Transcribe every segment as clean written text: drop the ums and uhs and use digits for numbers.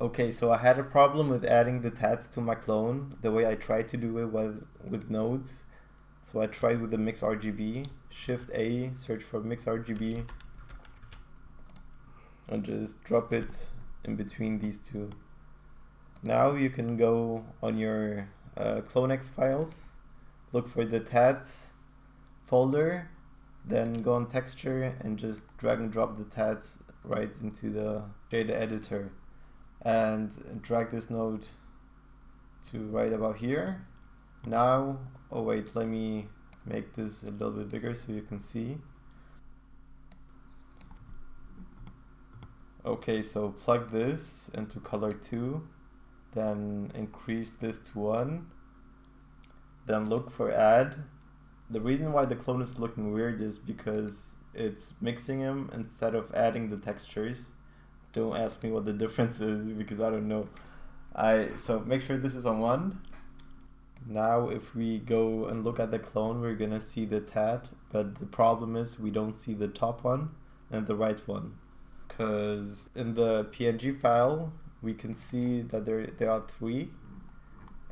Okay, so I had a problem with adding the tats to my clone. The way I tried to do it was with nodes. So I tried with the mix RGB, Shift A, search for mix RGB, and just drop it in between these two. Now you can go on your CloneX files, look for the tats folder, then go on texture and just drag and drop the tats right into the shader editor. And drag this node to right about here. Now, oh wait, let me make this a little bit bigger so you can see. Okay, so plug this into color 2, then increase this to 1, then look for add. The reason why the clone is looking weird is because it's mixing them instead of adding the textures. Don't ask me what the difference is because I don't know. So make sure this is on 1. Now if we go and look at the clone, we're gonna see the tat, but the problem is we don't see the top one and the right one. Because in the PNG file, we can see that there are 3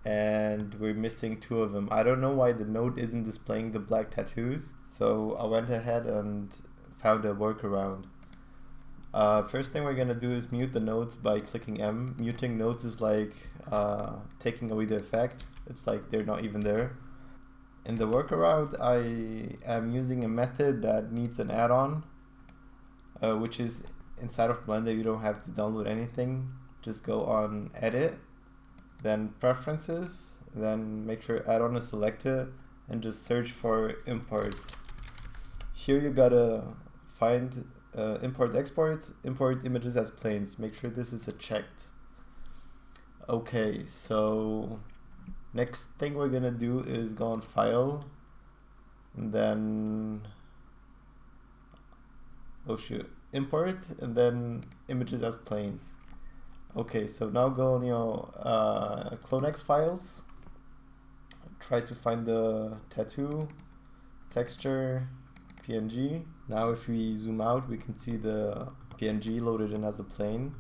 and we're missing 2 of them. I don't know why the node isn't displaying the black tattoos, so I went ahead and found a workaround. First thing we're gonna do is mute the nodes by clicking M. Muting nodes is like taking away the effect. It's like they're not even there. In the workaround, I am using a method that needs an add-on, which is inside of Blender. You don't have to download anything. Just go on Edit, then Preferences, then make sure add-on is selected, and just search for Import. Here you gotta find import images as planes. Make sure this is checked. Okay, so next thing we're gonna do is go on File, and then import, and then images as planes. Okay, so now go on your CloneX files, try to find the tattoo, texture, PNG. Now if we zoom out, we can see the PNG loaded in as a plane.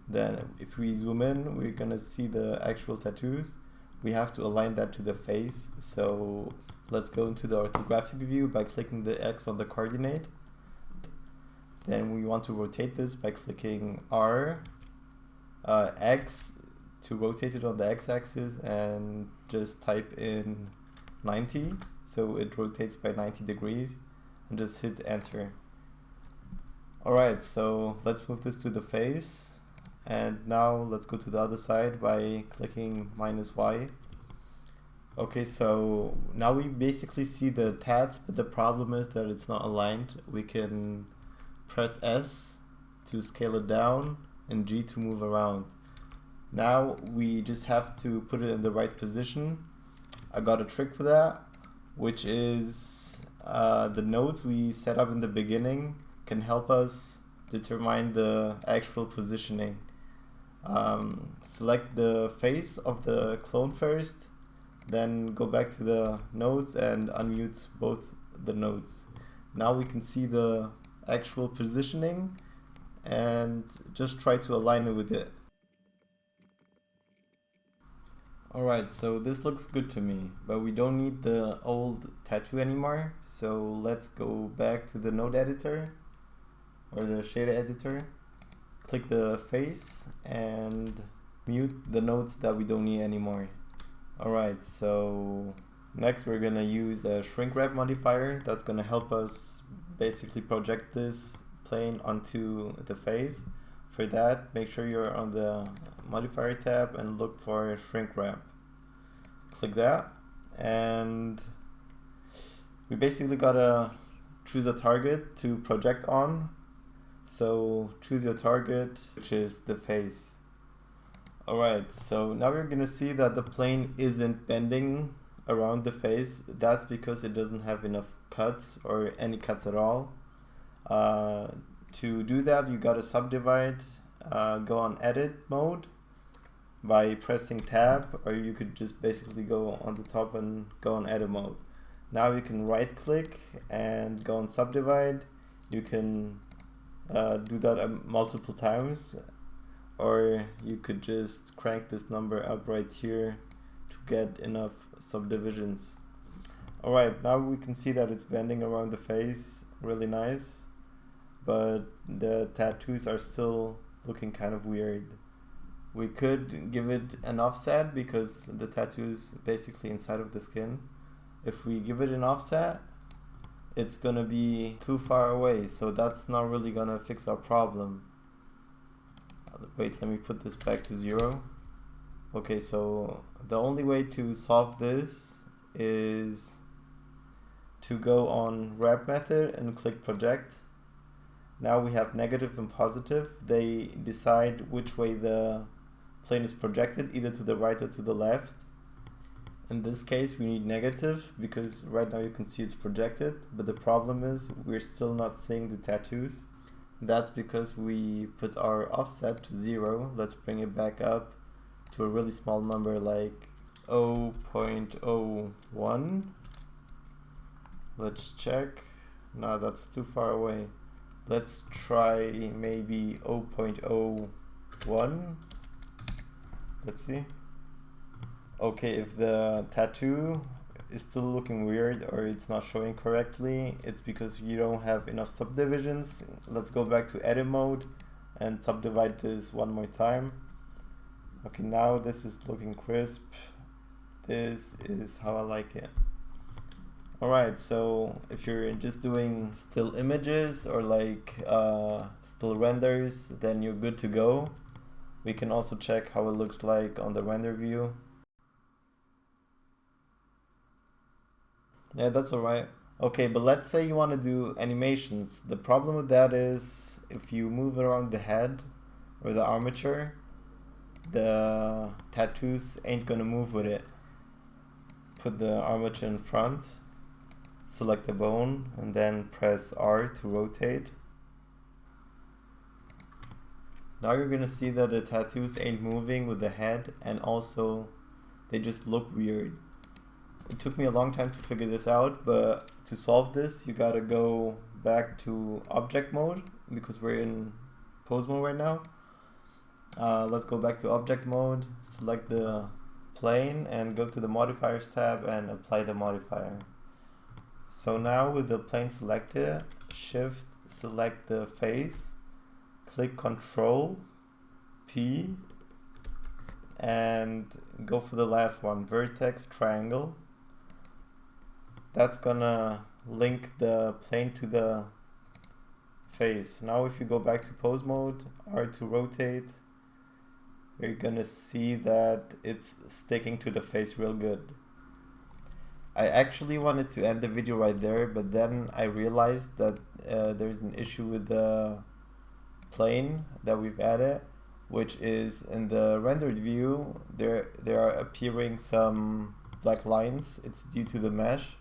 Then if we zoom in, we're gonna see the actual tattoos. We have to align that to the face. So let's go into the orthographic view by clicking the X on the coordinate. Then we want to rotate this by clicking R, X to rotate it on the X-axis, and just type in 90 so it rotates by 90 degrees. And just hit enter. Alright, so let's move this to the face, and now let's go to the other side by clicking -Y. Okay, so now we basically see the tats, but the problem is that it's not aligned. We can press S to scale it down and G to move around. Now we just have to put it in the right position. I got a trick for that, which is the nodes we set up in the beginning can help us determine the actual positioning. Select the face of the clone first, then go back to the nodes and unmute both the nodes. Now we can see the actual positioning and just try to align it with it. Alright, so this looks good to me, but we don't need the old tattoo anymore. So let's go back to the node editor or the shader editor. Click the face and mute the nodes that we don't need anymore. Alright, so next we're gonna use a shrink wrap modifier that's gonna help us basically project this plane onto the face. For that, make sure you're on the modifier tab and look for shrink wrap. Click that, and we basically gotta choose a target to project on. So choose your target, which is the face. Alright, so now we're gonna see that the plane isn't bending around the face. That's because it doesn't have enough cuts or any cuts at all. To do that, you gotta subdivide, go on edit mode by pressing tab, or you could just basically go on the top and go on edit mode. Now you can right click and go on subdivide. You can do that multiple times, or you could just crank this number up right here to get enough subdivisions. Alright, now we can see that it's bending around the face really nice, but the tattoos are still looking kind of weird. We could give it an offset because the tattoo is basically inside of the skin. If we give it an offset, it's gonna be too far away, so that's not really gonna fix our problem. Wait, let me put this back to 0. Okay, so the only way to solve this is to go on wrap method and click project. Now we have negative and positive. They decide which way the plane is projected, either to the right or to the left. In this case we need negative because right now you can see it's projected, but the problem is we're still not seeing the tattoos. That's because we put our offset to 0. Let's bring it back up to a really small number like 0.01. Let's check. No, that's too far away. Let's try maybe 0.01. Let's see. Okay, if the tattoo is still looking weird or it's not showing correctly, it's because you don't have enough subdivisions. Let's go back to edit mode and subdivide this one more time. Okay, now this is looking crisp. This is how I like it. Alright, so if you're just doing still images or like still renders, then you're good to go. We can also check how it looks like on the render view. Yeah, that's alright. Okay, but let's say you want to do animations. The problem with that is if you move around the head or the armature, the tattoos ain't gonna move with it. Put the armature in front, select the bone, and then press R to rotate. Now you're gonna see that the tattoos ain't moving with the head, and also they just look weird. It took me a long time to figure this out, but to solve this you gotta go back to object mode because we're in pose mode right now. Let's go back to object mode, select the plane and go to the modifiers tab and apply the modifier. So now with the plane selected, shift select the face, click Ctrl P and go for the last one, vertex triangle. That's gonna link the plane to the face. Now if you go back to pose mode, R to rotate, you're gonna see that it's sticking to the face real good. I actually wanted to end the video right there, but then I realized that there's an issue with the plane that we've added, which is in the rendered view there are appearing some black lines. It's due to the mesh.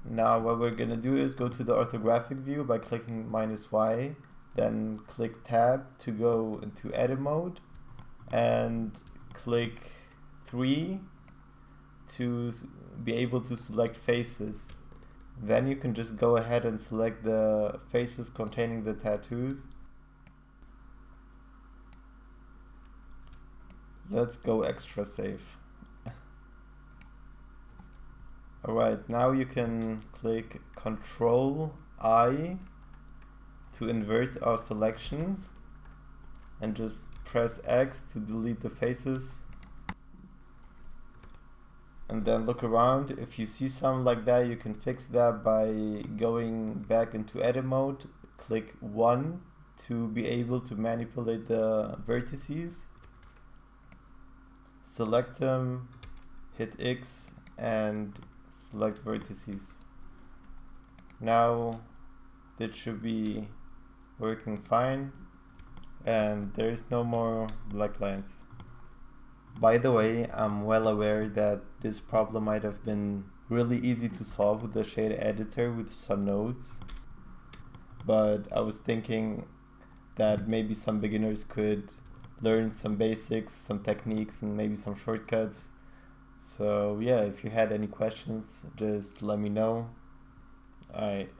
Now what we're gonna do is go to the orthographic view by clicking -Y, then click tab to go into edit mode and click 3 to be able to select faces. Then you can just go ahead and select the faces containing the tattoos. Let's go extra safe. Alright, now you can click Ctrl I to invert our selection and just press X to delete the faces. And then look around. If you see something like that, you can fix that by going back into edit mode, click 1 to be able to manipulate the vertices. Select them, hit X and select vertices. Now that should be working fine and there's no more black lines. By the way, I'm well aware that this problem might have been really easy to solve with the shader editor with some nodes, but I was thinking that maybe some beginners could learn some basics, some techniques, and maybe some shortcuts. So yeah, if you had any questions, just let me know. Alright.